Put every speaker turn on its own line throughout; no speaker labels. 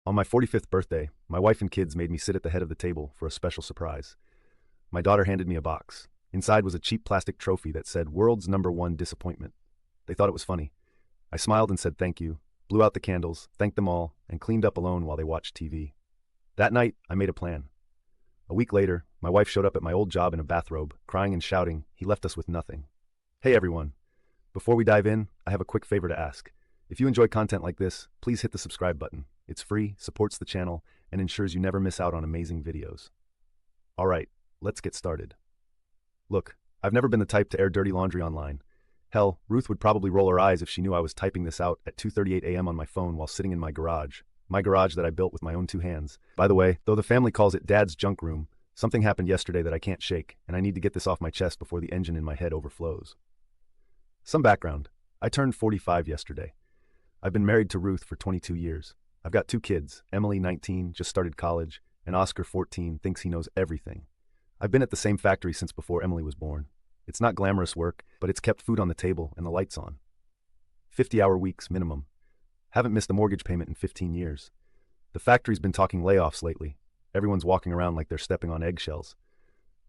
On my 45th birthday, my wife and kids made me sit at the head of the table for a special surprise. My daughter handed me a box. Inside was a cheap plastic trophy that said "World's #1 Disappointment." They thought it was funny. I smiled and said thank you, blew out the candles, thanked them all, and cleaned up alone while they watched TV. That night, I made a plan. A week later, my wife showed up at my old job in a bathrobe, crying and shouting, "He left us with nothing." Hey everyone. Before we dive in, I have a quick favor to ask. If you enjoy content like this, please hit the subscribe button. It's free, supports the channel, and ensures you never miss out on amazing videos. Alright, let's get started. Look, I've never been the type to air dirty laundry online. Hell, Ruth would probably roll her eyes if she knew I was typing this out at 2:38 a.m. on my phone while sitting in my garage that I built with my own two hands. By the way, though the family calls it Dad's junk room, something happened yesterday that I can't shake, and I need to get this off my chest before the engine in my head overflows. Some background. I turned 45 yesterday. I've been married to Ruth for 22 years. I've got two kids, Emily, 19, just started college, and Oscar, 14, thinks he knows everything. I've been at the same factory since before Emily was born. It's not glamorous work, but it's kept food on the table and the lights on. 50-hour weeks minimum. Haven't missed a mortgage payment in 15 years. The factory's been talking layoffs lately. Everyone's walking around like they're stepping on eggshells.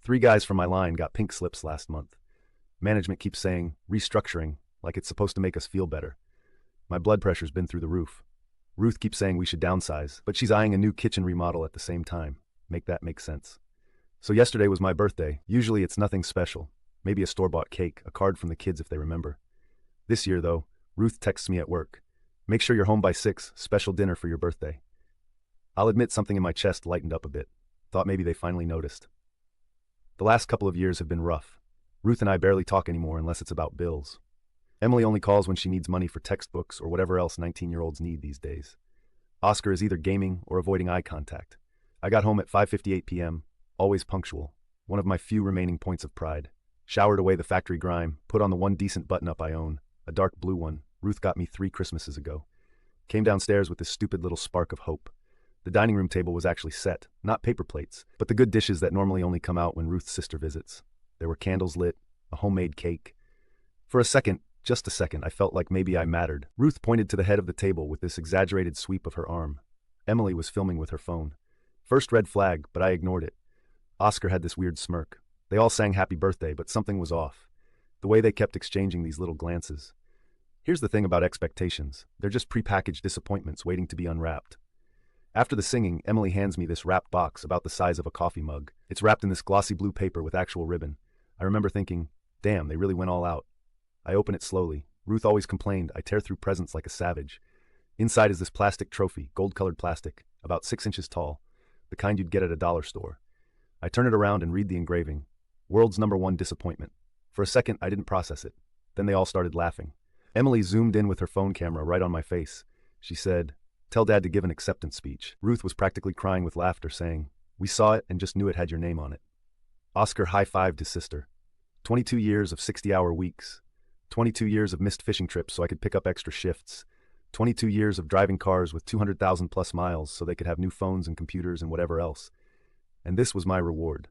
3 guys from my line got pink slips last month. Management keeps saying, restructuring, like it's supposed to make us feel better. My blood pressure's been through the roof. Ruth keeps saying we should downsize, but she's eyeing a new kitchen remodel at the same time. Make that make sense. So yesterday was my birthday. Usually it's nothing special. Maybe a store-bought cake, a card from the kids if they remember. This year, though, Ruth texts me at work. Make sure you're home by 6, special dinner for your birthday. I'll admit something in my chest lightened up a bit. Thought maybe they finally noticed. The last couple of years have been rough. Ruth and I barely talk anymore unless it's about bills. Emily only calls when she needs money for textbooks or whatever else 19-year-olds need these days. Oscar is either gaming or avoiding eye contact. I got home at 5:58 p.m., always punctual, one of my few remaining points of pride. Showered away the factory grime, put on the one decent button-up I own, a dark blue one Ruth got me 3 Christmases ago. Came downstairs with this stupid little spark of hope. The dining room table was actually set, not paper plates, but the good dishes that normally only come out when Ruth's sister visits. There were candles lit, a homemade cake. For a second, just a second, I felt like maybe I mattered. Ruth pointed to the head of the table with this exaggerated sweep of her arm. Emily was filming with her phone. First red flag, but I ignored it. Oscar had this weird smirk. They all sang happy birthday, but something was off. The way they kept exchanging these little glances. Here's the thing about expectations. They're just prepackaged disappointments waiting to be unwrapped. After the singing, Emily hands me this wrapped box about the size of a coffee mug. It's wrapped in this glossy blue paper with actual ribbon. I remember thinking, damn, they really went all out. I open it slowly. Ruth always complained I tear through presents like a savage. Inside is this plastic trophy, gold-colored plastic, about 6 inches tall, the kind you'd get at a dollar store. I turn it around and read the engraving. World's #1 Disappointment. For a second, I didn't process it. Then they all started laughing. Emily zoomed in with her phone camera right on my face. She said, "Tell Dad to give an acceptance speech." Ruth was practically crying with laughter, saying, "We saw it and just knew it had your name on it." Oscar high-fived his sister. 22 years of 60-hour weeks. 22 years of missed fishing trips so I could pick up extra shifts. 22 years of driving cars with 200,000 plus miles so they could have new phones and computers and whatever else. And this was my reward.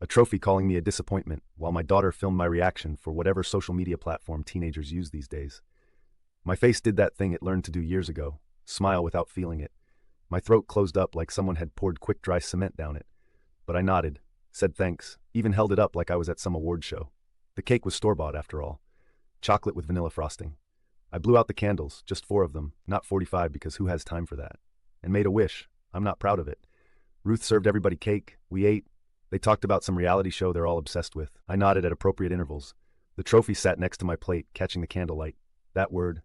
A trophy calling me a disappointment while my daughter filmed my reaction for whatever social media platform teenagers use these days. My face did that thing it learned to do years ago, smile without feeling it. My throat closed up like someone had poured quick dry cement down it. But I nodded, said thanks, even held it up like I was at some award show. The cake was store-bought after all. Chocolate with vanilla frosting. I blew out the candles, just 4 of them, not 45 because who has time for that? And made a wish. I'm not proud of it. Ruth served everybody cake, we ate. They talked about some reality show they're all obsessed with. I nodded at appropriate intervals. The trophy sat next to my plate, catching the candlelight. That word,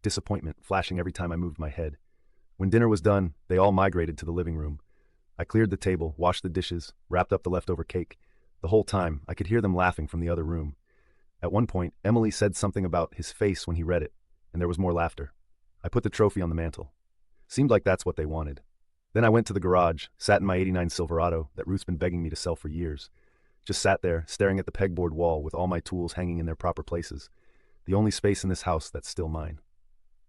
disappointment, flashing every time I moved my head. When dinner was done, they all migrated to the living room. I cleared the table, washed the dishes, wrapped up the leftover cake. The whole time, I could hear them laughing from the other room. At one point, Emily said something about his face when he read it, and there was more laughter. I put the trophy on the mantel. Seemed like that's what they wanted. Then I went to the garage, sat in my '89 Silverado that Ruth's been begging me to sell for years. Just sat there, staring at the pegboard wall with all my tools hanging in their proper places. The only space in this house that's still mine.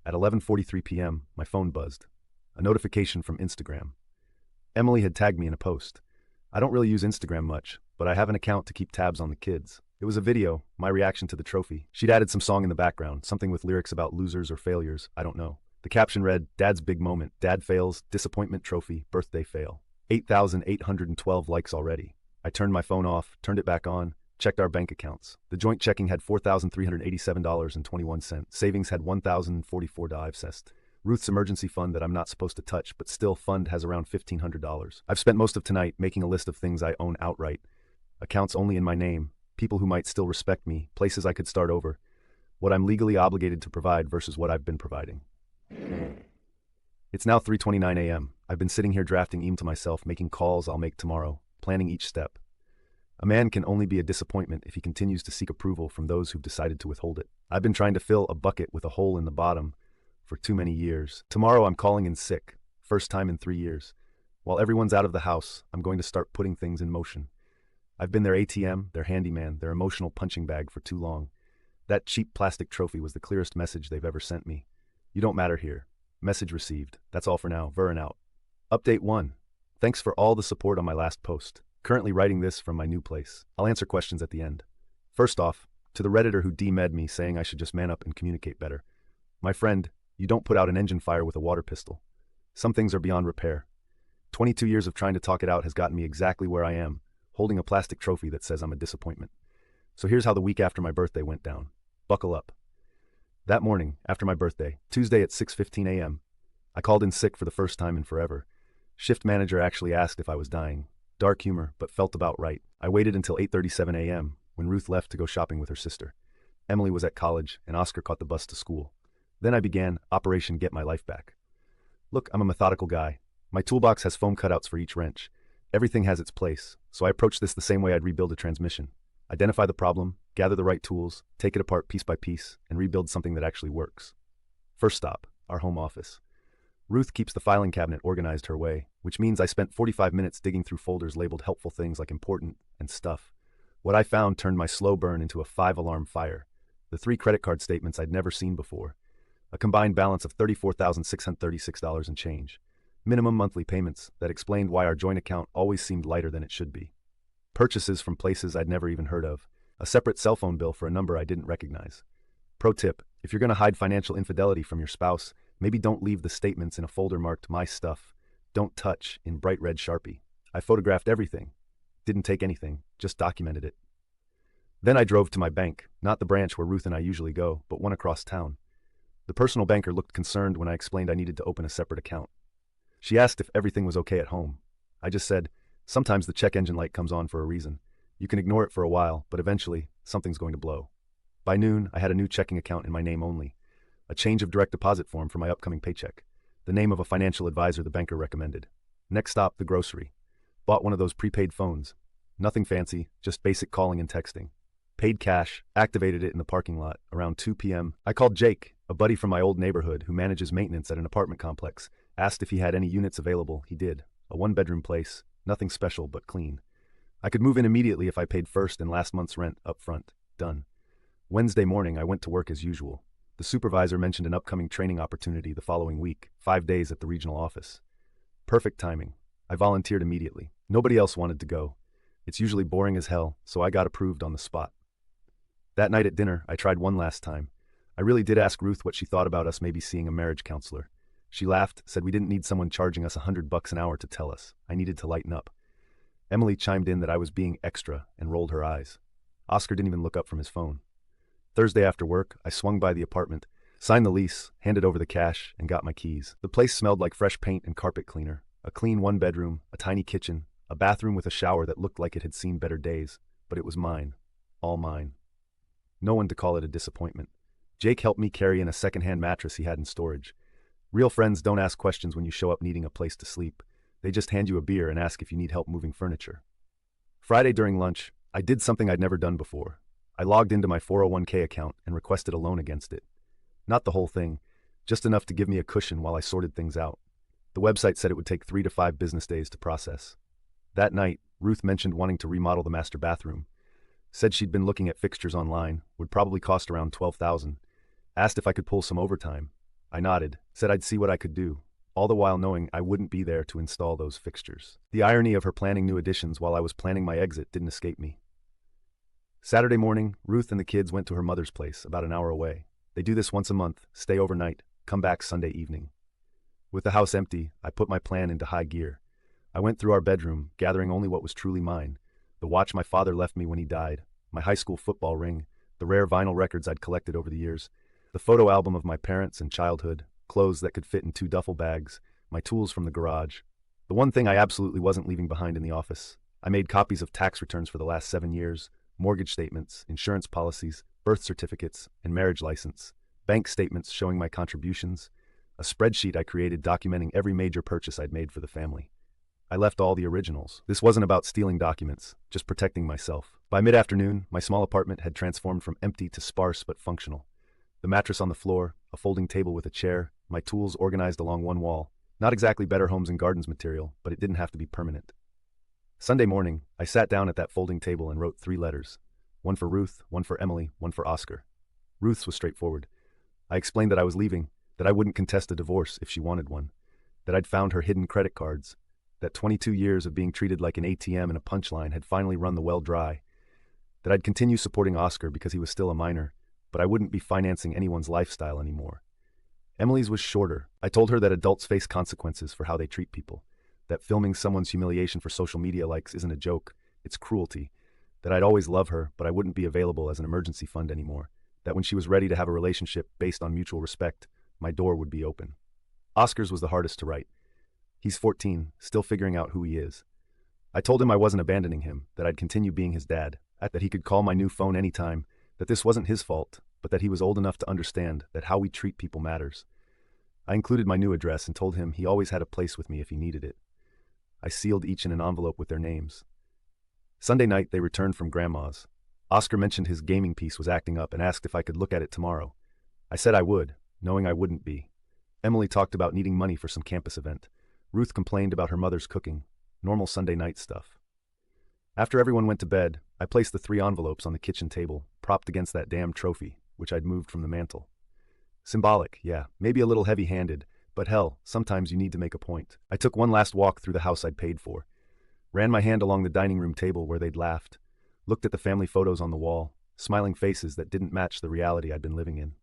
At 11:43 p.m., my phone buzzed. A notification from Instagram. Emily had tagged me in a post. I don't really use Instagram much, but I have an account to keep tabs on the kids. It was a video, my reaction to the trophy. She'd added some song in the background, something with lyrics about losers or failures, I don't know. The caption read, "Dad's big moment. Dad fails. Disappointment trophy. Birthday fail." 8,812 likes already. I turned my phone off, turned it back on, checked our bank accounts. The joint checking had $4,387.21. Savings had $1,044. Ruth's emergency fund that I'm not supposed to touch, but still fund has around $1,500. I've spent most of tonight making a list of things I own outright. Accounts only in my name, people who might still respect me, places I could start over, what I'm legally obligated to provide versus what I've been providing. It's now 3:29 a.m. I've been sitting here drafting email to myself, making calls I'll make tomorrow, planning each step. A man can only be a disappointment if he continues to seek approval from those who've decided to withhold it. I've been trying to fill a bucket with a hole in the bottom for too many years. Tomorrow I'm calling in sick, first time in 3 years. While everyone's out of the house, I'm going to start putting things in motion. I've been their ATM, their handyman, their emotional punching bag for too long. That cheap plastic trophy was the clearest message they've ever sent me. You don't matter here. Message received. That's all for now. Vern out. Update 1. Thanks for all the support on my last post. Currently writing this from my new place. I'll answer questions at the end. First off, to the Redditor who DM'd me saying I should just man up and communicate better. My friend, you don't put out an engine fire with a water pistol. Some things are beyond repair. 22 years of trying to talk it out has gotten me exactly where I am, holding a plastic trophy that says I'm a disappointment. So here's how the week after my birthday went down. Buckle up. That morning, after my birthday, Tuesday at 6:15 a.m., I called in sick for the first time in forever. Shift manager actually asked if I was dying. Dark humor, but felt about right. I waited until 8:37 a.m., when Ruth left to go shopping with her sister. Emily was at college, and Oscar caught the bus to school. Then I began Operation Get My Life Back. Look, I'm a methodical guy. My toolbox has foam cutouts for each wrench. Everything has its place, so I approach this the same way I'd rebuild a transmission. Identify the problem, gather the right tools, take it apart piece by piece, and rebuild something that actually works. First stop, our home office. Ruth keeps the filing cabinet organized her way, which means I spent 45 minutes digging through folders labeled helpful things like important and stuff. What I found turned my slow burn into a 5-alarm fire. The 3 credit card statements I'd never seen before. A combined balance of $34,636 and change. Minimum monthly payments that explained why our joint account always seemed lighter than it should be. Purchases from places I'd never even heard of. A separate cell phone bill for a number I didn't recognize. Pro tip, if you're going to hide financial infidelity from your spouse, maybe don't leave the statements in a folder marked My Stuff, Don't Touch in bright red Sharpie. I photographed everything. Didn't take anything, just documented it. Then I drove to my bank, not the branch where Ruth and I usually go, but one across town. The personal banker looked concerned when I explained I needed to open a separate account. She asked if everything was okay at home. I just said, sometimes the check engine light comes on for a reason. You can ignore it for a while, but eventually, something's going to blow. By noon, I had a new checking account in my name only. A change of direct deposit form for my upcoming paycheck. The name of a financial advisor the banker recommended. Next stop, the grocery. Bought one of those prepaid phones. Nothing fancy, just basic calling and texting. Paid cash, activated it in the parking lot. Around 2 p.m., I called Jake, a buddy from my old neighborhood who manages maintenance at an apartment complex. Asked if he had any units available. He did. A 1-bedroom place. Nothing special, but clean. I could move in immediately if I paid first and last month's rent up front. Done. Wednesday morning, I went to work as usual. The supervisor mentioned an upcoming training opportunity the following week, 5 days at the regional office. Perfect timing. I volunteered immediately. Nobody else wanted to go. It's usually boring as hell, so I got approved on the spot. That night at dinner, I tried one last time. I really did ask Ruth what she thought about us maybe seeing a marriage counselor. She laughed, said we didn't need someone charging us $100 an hour to tell us. I needed to lighten up. Emily chimed in that I was being extra and rolled her eyes. Oscar didn't even look up from his phone. Thursday after work, I swung by the apartment, signed the lease, handed over the cash, and got my keys. The place smelled like fresh paint and carpet cleaner. A clean 1-bedroom, a tiny kitchen, a bathroom with a shower that looked like it had seen better days, but it was mine. All mine. No one to call it a disappointment. Jake helped me carry in a second-hand mattress he had in storage. Real friends don't ask questions when you show up needing a place to sleep. They just hand you a beer and ask if you need help moving furniture. Friday during lunch, I did something I'd never done before. I logged into my 401k account and requested a loan against it. Not the whole thing, just enough to give me a cushion while I sorted things out. The website said it would take 3 to 5 business days to process. That night, Ruth mentioned wanting to remodel the master bathroom. Said she'd been looking at fixtures online, would probably cost around $12,000. Asked if I could pull some overtime. I nodded, said I'd see what I could do, all the while knowing I wouldn't be there to install those fixtures. The irony of her planning new additions while I was planning my exit didn't escape me. Saturday morning, Ruth and the kids went to her mother's place, about an hour away. They do this once a month, stay overnight. come back Sunday evening. With the house empty, I put my plan into high gear. I went through our bedroom, gathering only what was truly mine: the watch my father left me when he died, my high school football ring, the rare vinyl records I'd collected over the years, the photo album of my parents and childhood, clothes that could fit in 2 duffel bags, my tools from the garage. The one thing I absolutely wasn't leaving behind in the office: I made copies of tax returns for the last 7 years, mortgage statements, insurance policies, birth certificates, and marriage license, bank statements showing my contributions, a spreadsheet I created documenting every major purchase I'd made for the family. I left all the originals. This wasn't about stealing documents, just protecting myself. By mid-afternoon, my small apartment had transformed from empty to sparse but functional. The mattress on the floor, a folding table with a chair, my tools organized along one wall. Not exactly Better Homes and Gardens material, but it didn't have to be permanent. Sunday morning, I sat down at that folding table and wrote 3 letters. One for Ruth, one for Emily, one for Oscar. Ruth's was straightforward. I explained that I was leaving, that I wouldn't contest a divorce if she wanted one, that I'd found her hidden credit cards, that 22 years of being treated like an ATM and a punchline had finally run the well dry, that I'd continue supporting Oscar because he was still a minor, but I wouldn't be financing anyone's lifestyle anymore. Emily's was shorter. I told her that adults face consequences for how they treat people, that filming someone's humiliation for social media likes isn't a joke, it's cruelty, that I'd always love her, but I wouldn't be available as an emergency fund anymore, that when she was ready to have a relationship based on mutual respect, my door would be open. Oscar's was the hardest to write. He's 14, still figuring out who he is. I told him I wasn't abandoning him, that I'd continue being his dad, that he could call my new phone anytime, that this wasn't his fault, but that he was old enough to understand that how we treat people matters. I included my new address and told him he always had a place with me if he needed it. I sealed each in an envelope with their names. Sunday night, they returned from Grandma's. Oscar mentioned his gaming piece was acting up and asked if I could look at it tomorrow. I said I would, knowing I wouldn't be. Emily talked about needing money for some campus event. Ruth complained about her mother's cooking, normal Sunday night stuff. After everyone went to bed, I placed the 3 envelopes on the kitchen table, propped against that damn trophy, which I'd moved from the mantel. Symbolic, yeah, maybe a little heavy-handed, but hell, sometimes you need to make a point. I took one last walk through the house I'd paid for, ran my hand along the dining room table where they'd laughed, looked at the family photos on the wall, smiling faces that didn't match the reality I'd been living in.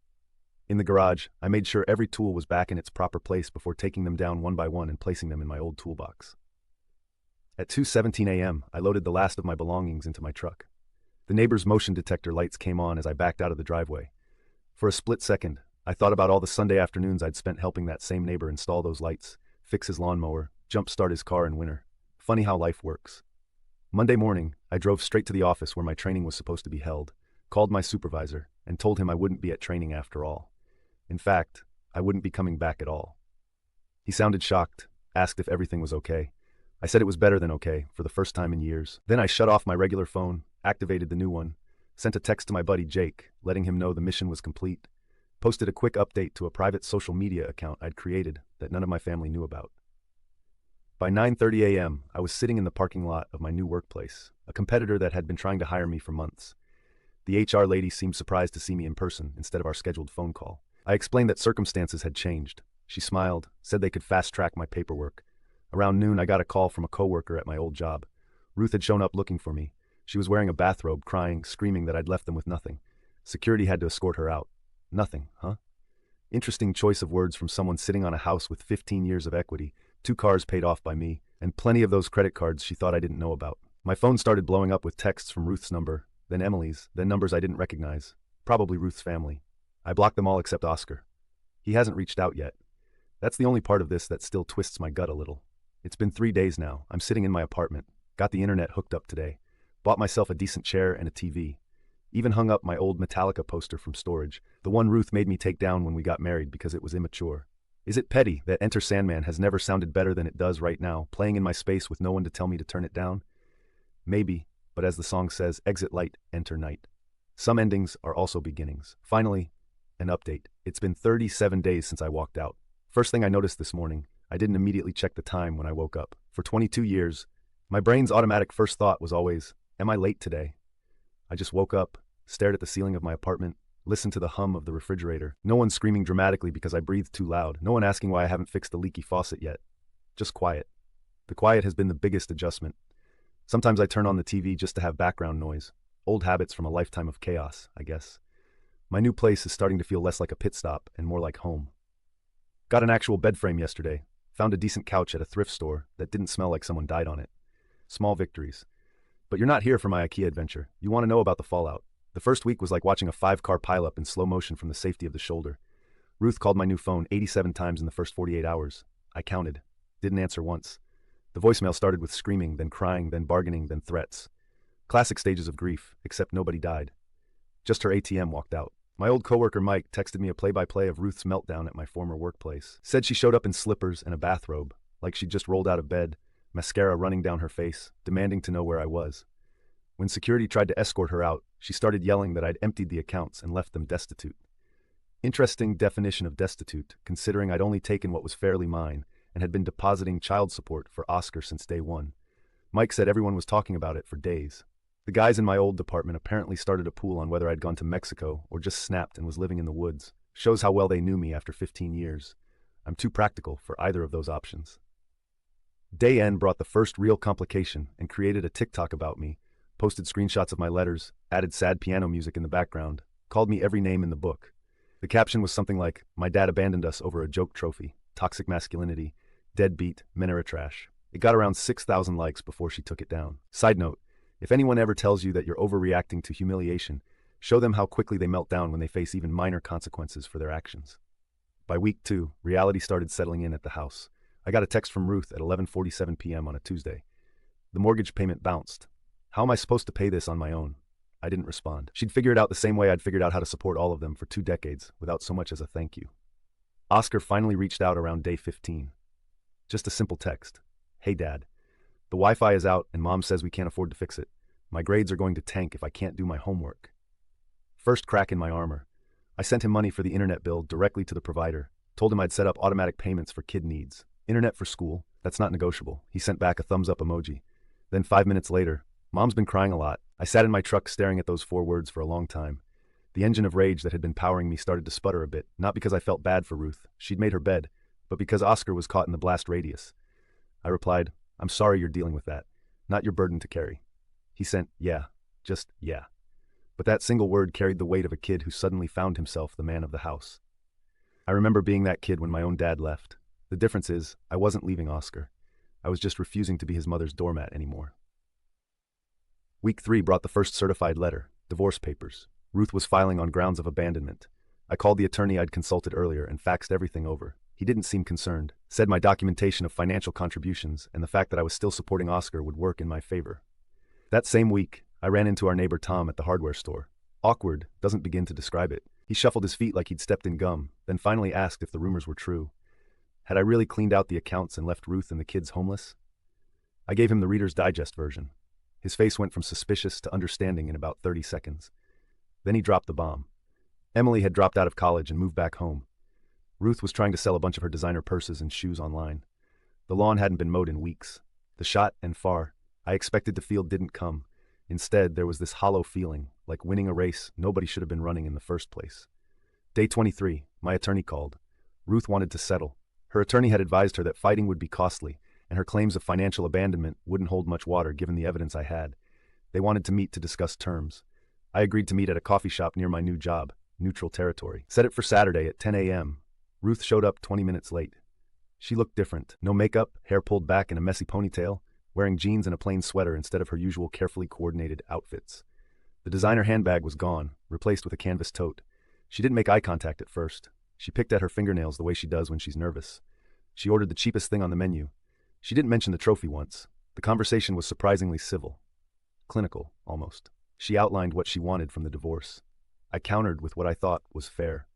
In the garage, I made sure every tool was back in its proper place before taking them down one by one and placing them in my old toolbox. At 2:17 a.m., I loaded the last of my belongings into my truck. The neighbor's motion detector lights came on as I backed out of the driveway. For a split second, I thought about all the Sunday afternoons I'd spent helping that same neighbor install those lights, fix his lawnmower, jump-start his car in winter. Funny how life works. Monday morning, I drove straight to the office where my training was supposed to be held, called my supervisor, and told him I wouldn't be at training after all. In fact, I wouldn't be coming back at all. He sounded shocked, asked if everything was okay. I said it was better than okay, for the first time in years. Then I shut off my regular phone, activated the new one, sent a text to my buddy Jake, letting him know the mission was complete, posted a quick update to a private social media account I'd created that none of my family knew about. By 9:30 a.m., I was sitting in the parking lot of my new workplace, a competitor that had been trying to hire me for months. The HR lady seemed surprised to see me in person instead of our scheduled phone call. I explained that circumstances had changed. She smiled, said they could fast-track my paperwork. Around noon, I got a call from a coworker at my old job. Ruth had shown up looking for me. She was wearing a bathrobe, crying, screaming that I'd left them with nothing. Security had to escort her out. Nothing, huh? Interesting choice of words from someone sitting on a house with 15 years of equity, 2 cars paid off by me, and plenty of those credit cards she thought I didn't know about. My phone started blowing up with texts from Ruth's number, then Emily's, then numbers I didn't recognize. Probably Ruth's family. I blocked them all except Oscar. He hasn't reached out yet. That's the only part of this that still twists my gut a little. It's been 3 days now. I'm sitting in my apartment. Got the internet hooked up today. Bought myself a decent chair and a TV. Even hung up my old Metallica poster from storage, the one Ruth made me take down when we got married because it was immature. Is it petty that Enter Sandman has never sounded better than it does right now, playing in my space with no one to tell me to turn it down? Maybe, but as the song says, exit light, enter night. Some endings are also beginnings. Finally, an update. It's been 37 days since I walked out. First thing I noticed this morning, I didn't immediately check the time when I woke up. For 22 years, my brain's automatic first thought was always, am I late today? I just woke up, stared at the ceiling of my apartment, listened to the hum of the refrigerator. No one screaming dramatically because I breathed too loud. No one asking why I haven't fixed the leaky faucet yet. Just quiet. The quiet has been the biggest adjustment. Sometimes I turn on the TV just to have background noise. Old habits from a lifetime of chaos, I guess. My new place is starting to feel less like a pit stop and more like home. Got an actual bed frame yesterday. Found a decent couch at a thrift store that didn't smell like someone died on it. Small victories. But you're not here for my IKEA adventure. You want to know about the fallout. The first week was like watching a 5-car pileup in slow motion from the safety of the shoulder. Ruth called my new phone 87 times in the first 48 hours. I counted. Didn't answer once. The voicemail started with screaming, then crying, then bargaining, then threats. Classic stages of grief, except nobody died. Just her ATM walked out. My old coworker Mike texted me a play-by-play of Ruth's meltdown at my former workplace. Said she showed up in slippers and a bathrobe, like she'd just rolled out of bed, mascara running down her face, demanding to know where I was. When security tried to escort her out, she started yelling that I'd emptied the accounts and left them destitute. Interesting definition of destitute, considering I'd only taken what was fairly mine and had been depositing child support for Oscar since day one. Mike said everyone was talking about it for days. The guys in my old department apparently started a pool on whether I'd gone to Mexico or just snapped and was living in the woods. Shows how well they knew me after 15 years. I'm too practical for either of those options. Day N brought the first real complication and created a TikTok about me, posted screenshots of my letters, added sad piano music in the background, called me every name in the book. The caption was something like, "My dad abandoned us over a joke trophy, toxic masculinity, deadbeat, men are a trash." It got around 6,000 likes before she took it down. Side note, if anyone ever tells you that you're overreacting to humiliation, show them how quickly they melt down when they face even minor consequences for their actions. By week 2, reality started settling in at the house. I got a text from Ruth at 11:47 p.m. on a Tuesday. The mortgage payment bounced. How am I supposed to pay this on my own? I didn't respond. She'd figure it out the same way I'd figured out how to support all of them for 2 decades, without so much as a thank you. Oscar finally reached out around day 15. Just a simple text. "Hey Dad, the Wi-Fi is out and Mom says we can't afford to fix it. My grades are going to tank if I can't do my homework." First crack in my armor. I sent him money for the internet bill directly to the provider, told him I'd set up automatic payments for kid needs. Internet for school, that's not negotiable. He sent back a thumbs up emoji. Then 5 minutes later, "Mom's been crying a lot." I sat in my truck staring at those 4 words for a long time. The engine of rage that had been powering me started to sputter a bit, not because I felt bad for Ruth, she'd made her bed, but because Oscar was caught in the blast radius. I replied, "I'm sorry you're dealing with that. Not your burden to carry." He sent, "Yeah, just yeah." But that single word carried the weight of a kid who suddenly found himself the man of the house. I remember being that kid when my own dad left. The difference is, I wasn't leaving Oscar. I was just refusing to be his mother's doormat anymore. Week 3 brought the first certified letter, divorce papers. Ruth was filing on grounds of abandonment. I called the attorney I'd consulted earlier and faxed everything over. He didn't seem concerned, said my documentation of financial contributions and the fact that I was still supporting Oscar would work in my favor. That same week, I ran into our neighbor Tom at the hardware store. Awkward doesn't begin to describe it. He shuffled his feet like he'd stepped in gum, then finally asked if the rumors were true. Had I really cleaned out the accounts and left Ruth and the kids homeless? I gave him the Reader's Digest version. His face went from suspicious to understanding in about 30 seconds. Then he dropped the bomb. Emily had dropped out of college and moved back home. Ruth was trying to sell a bunch of her designer purses and shoes online. The lawn hadn't been mowed in weeks. The shot and far I expected to feel didn't come. Instead, there was this hollow feeling, like winning a race nobody should have been running in the first place. Day 23, my attorney called. Ruth wanted to settle. Her attorney had advised her that fighting would be costly, and her claims of financial abandonment wouldn't hold much water given the evidence I had. They wanted to meet to discuss terms. I agreed to meet at a coffee shop near my new job, neutral territory. Set it for Saturday at 10 a.m. Ruth showed up 20 minutes late. She looked different. No makeup, hair pulled back in a messy ponytail, wearing jeans and a plain sweater instead of her usual carefully coordinated outfits. The designer handbag was gone, replaced with a canvas tote. She didn't make eye contact at first. She picked at her fingernails the way she does when she's nervous. She ordered the cheapest thing on the menu. She didn't mention the trophy once. The conversation was surprisingly civil. Clinical, almost. She outlined what she wanted from the divorce. I countered with what I thought was fair.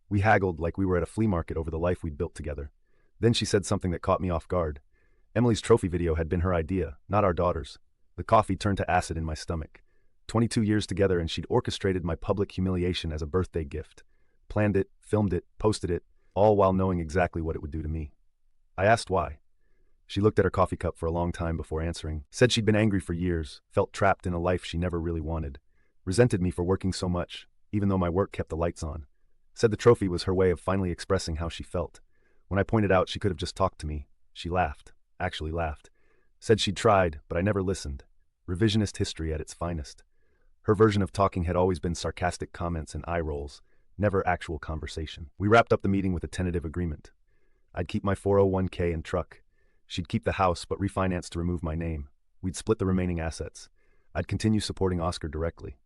We haggled like we were at a flea market over the life we'd built together. Then she said something that caught me off guard. Emily's trophy video had been her idea, not our daughter's. The coffee turned to acid in my stomach. 22 years together and she'd orchestrated my public humiliation as a birthday gift. Planned it, filmed it, posted it, all while knowing exactly what it would do to me. I asked why. She looked at her coffee cup for a long time before answering. Said she'd been angry for years, felt trapped in a life she never really wanted. Resented me for working so much, even though my work kept the lights on. Said the trophy was her way of finally expressing how she felt. When I pointed out she could have just talked to me, she laughed. Actually laughed. Said she'd tried, but I never listened. Revisionist history at its finest. Her version of talking had always been sarcastic comments and eye rolls, never actual conversation. We wrapped up the meeting with a tentative agreement. I'd keep my 401k and truck. She'd keep the house but refinance to remove my name. We'd split the remaining assets. I'd continue supporting Oscar directly.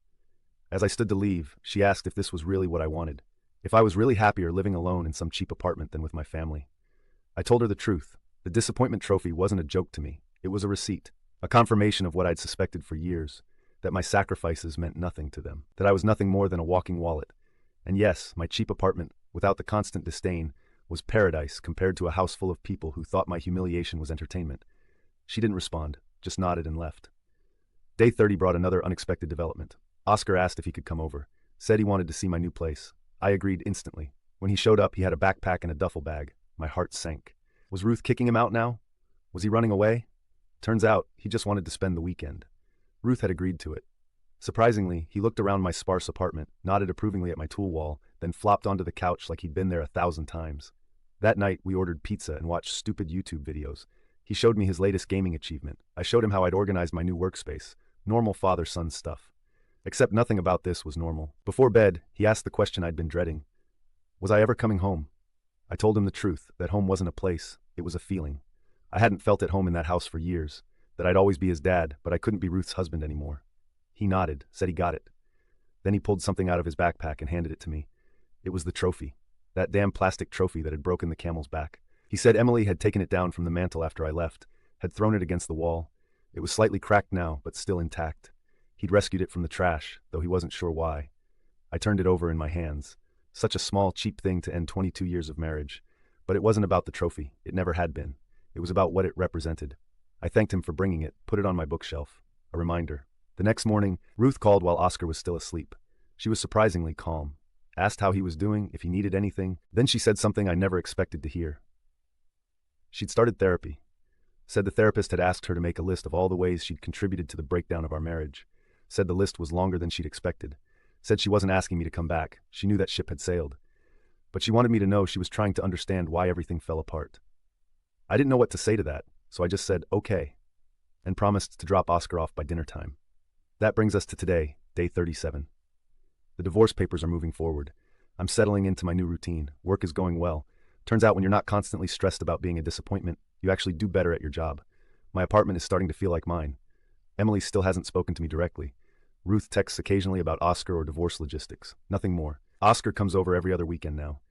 As I stood to leave, she asked if this was really what I wanted, if I was really happier living alone in some cheap apartment than with my family. I told her the truth. The disappointment trophy wasn't a joke to me. It was a receipt, a confirmation of what I'd suspected for years, that my sacrifices meant nothing to them, that I was nothing more than a walking wallet. And yes, my cheap apartment, without the constant disdain, was paradise compared to a house full of people who thought my humiliation was entertainment. She didn't respond, just nodded and left. Day 30 brought another unexpected development. Oscar asked if he could come over, said he wanted to see my new place. I agreed instantly. When he showed up, he had a backpack and a duffel bag. My heart sank. Was Ruth kicking him out now? Was he running away? Turns out, he just wanted to spend the weekend. Ruth had agreed to it. Surprisingly, he looked around my sparse apartment, nodded approvingly at my tool wall, then flopped onto the couch like he'd been there 1,000 times. That night, we ordered pizza and watched stupid YouTube videos. He showed me his latest gaming achievement. I showed him how I'd organized my new workspace. Normal father-son stuff. Except nothing about this was normal. Before bed, he asked the question I'd been dreading. Was I ever coming home? I told him the truth, that home wasn't a place, it was a feeling. I hadn't felt at home in that house for years, that I'd always be his dad, but I couldn't be Ruth's husband anymore. He nodded, said he got it. Then he pulled something out of his backpack and handed it to me. It was the trophy. That damn plastic trophy that had broken the camel's back. He said Emily had taken it down from the mantel after I left, had thrown it against the wall. It was slightly cracked now, but still intact. He'd rescued it from the trash, though he wasn't sure why. I turned it over in my hands. Such a small, cheap thing to end 22 years of marriage. But it wasn't about the trophy. It never had been. It was about what it represented. I thanked him for bringing it, put it on my bookshelf. A reminder. The next morning, Ruth called while Oscar was still asleep. She was surprisingly calm. Asked how he was doing, if he needed anything. Then she said something I never expected to hear. She'd started therapy. Said the therapist had asked her to make a list of all the ways she'd contributed to the breakdown of our marriage. Said the list was longer than she'd expected. Said she wasn't asking me to come back. She knew that ship had sailed. But she wanted me to know she was trying to understand why everything fell apart. I didn't know what to say to that, so I just said, okay, and promised to drop Oscar off by dinner time. That brings us to today, day 37. The divorce papers are moving forward. I'm settling into my new routine. Work is going well. Turns out when you're not constantly stressed about being a disappointment, you actually do better at your job. My apartment is starting to feel like mine. Emily still hasn't spoken to me directly. Ruth texts occasionally about Oscar or divorce logistics. Nothing more. Oscar comes over every other weekend now.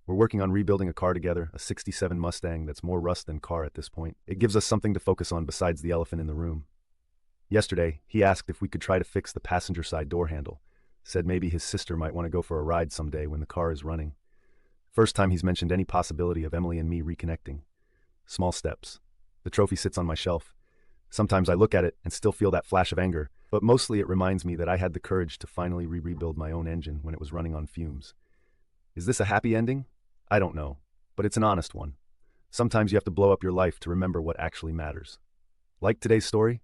We're working on rebuilding a car together, a '67 Mustang that's more rust than car at this point. It gives us something to focus on besides the elephant in the room. Yesterday, he asked if we could try to fix the passenger side door handle. Said maybe his sister might want to go for a ride someday when the car is running. First time he's mentioned any possibility of Emily and me reconnecting. Small steps. The trophy sits on my shelf. Sometimes I look at it and still feel that flash of anger, but mostly it reminds me that I had the courage to finally rebuild my own engine when it was running on fumes. Is this a happy ending? I don't know, but it's an honest one. Sometimes you have to blow up your life to remember what actually matters. Like today's story?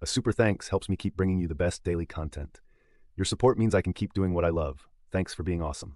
A super thanks helps me keep bringing you the best daily content. Your support means I can keep doing what I love. Thanks for being awesome.